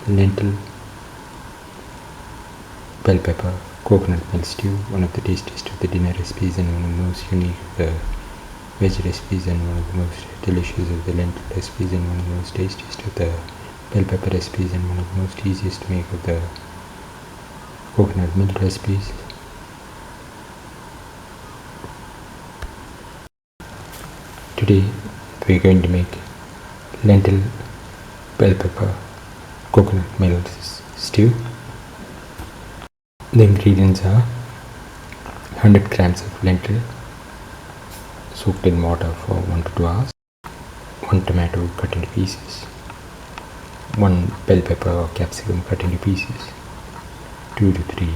lentil, bell pepper, coconut milk stew, one of the tastiest of the dinner recipes and one of the most unique of the veg recipes and one of the most delicious of the lentil recipes and one of the most tastiest of the bell pepper recipes and one of the most easiest to make of the coconut milk recipes. Today we are going to make lentil, bell pepper, coconut milk stew. The ingredients are 100 grams of lentil soaked in water for 1 to 2 hours, 1 tomato cut into pieces, 1 bell pepper or capsicum cut into pieces, 2 to 3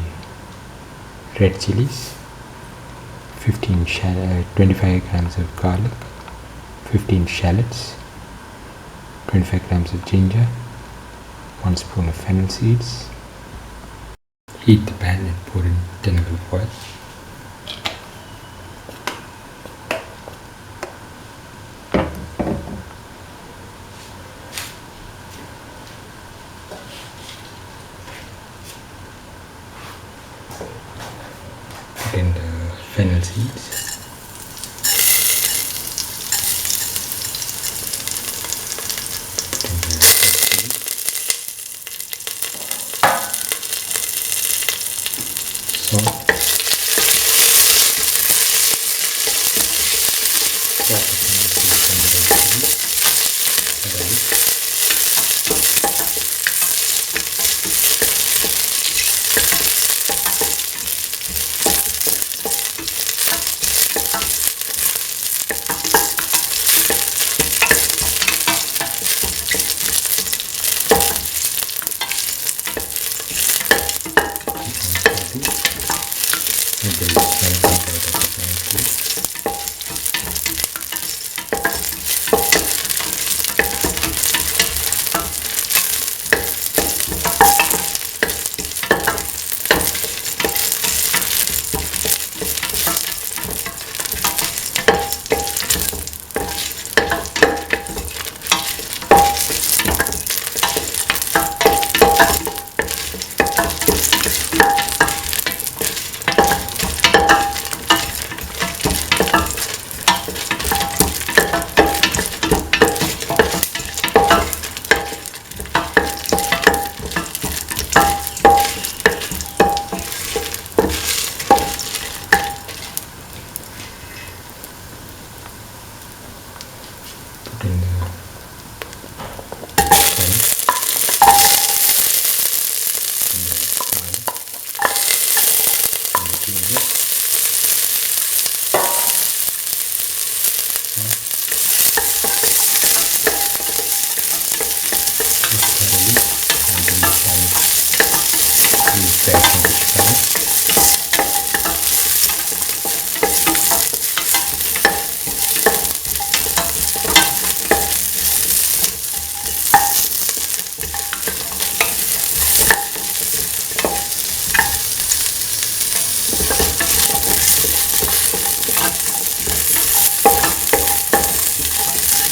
red chillies, 25 grams of garlic, 15 shallots, 25 grams of ginger, 1 spoon of fennel seeds. Heat the pan and pour in 10 ml of oil. Put in the fennel seeds.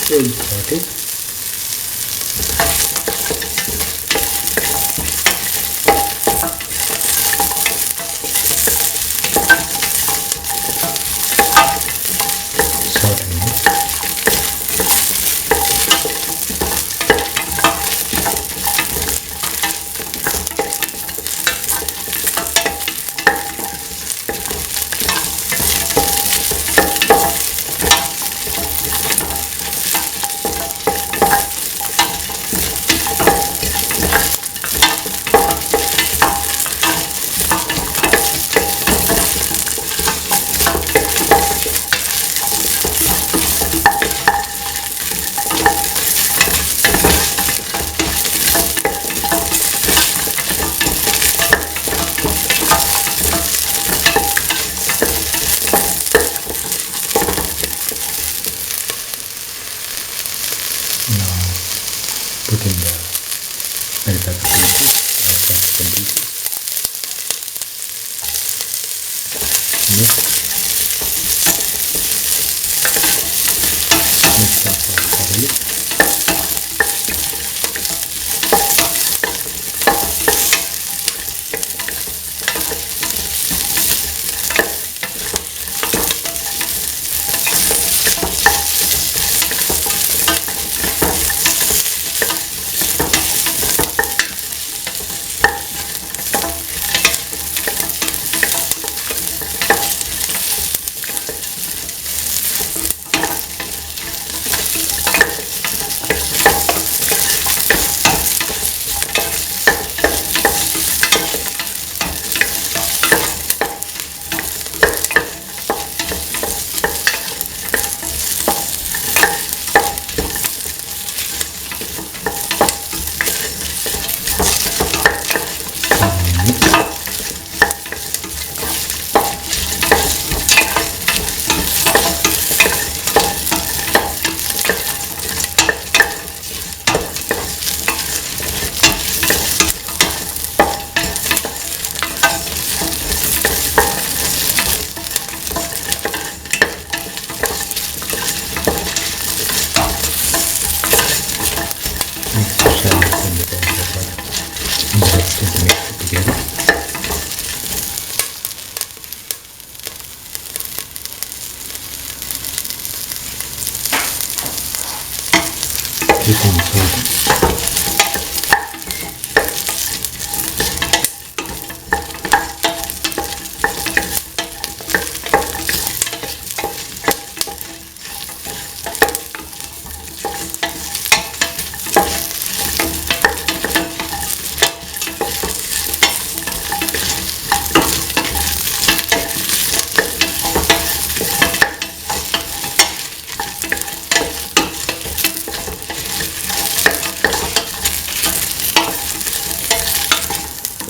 Saute. Put in the bell pepper pieces, capsicum pieces, mix that thoroughly.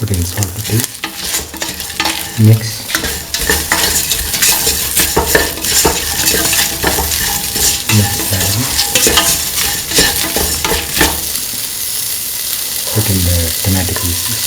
Put in salt to taste. Mix. Mix that in. Put in the tomato pieces.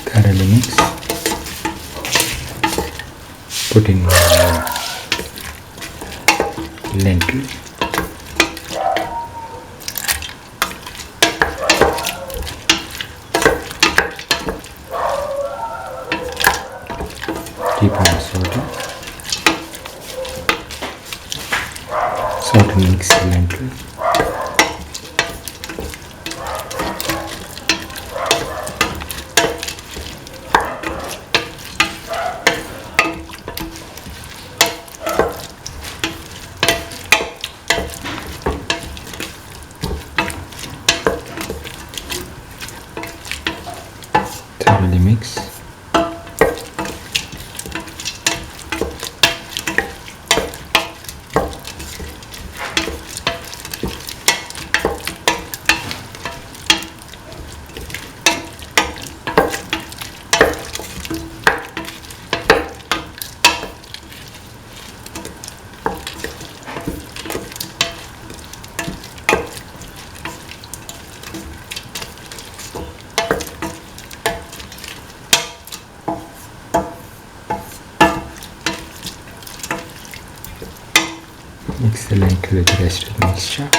Thoroughly mix. Put in lentil. Keep on saute. Saute and mix the lentil. Thoroughly mix. Mix the lentil with the rest of the mixture.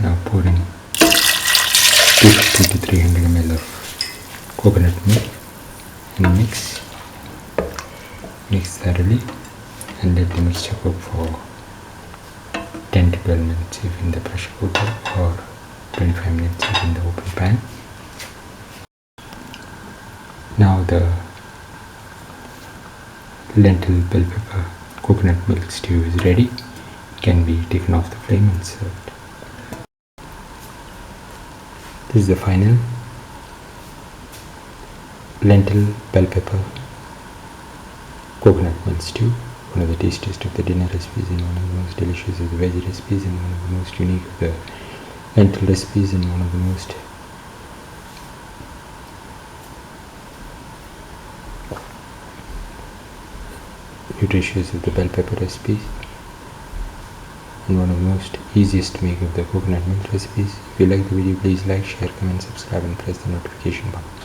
Now pour in 250 to 300 ml of coconut milk and mix thoroughly and let the mixture cook for 10 to 12 minutes if in the pressure cooker or 25 minutes if in the open pan. Now the lentil, bell pepper, coconut milk stew is ready. It can be taken off the flame and served. This is the final lentil, bell pepper, coconut milk stew. One of the tastiest of the dinner recipes and one of the most delicious of the veg recipes and one of the most unique of the lentil recipes and one of the most nutritious of the bell pepper recipes and one of the most easiest to make of the coconut milk recipes. If you like the video, please like, share, comment, subscribe and press the notification button.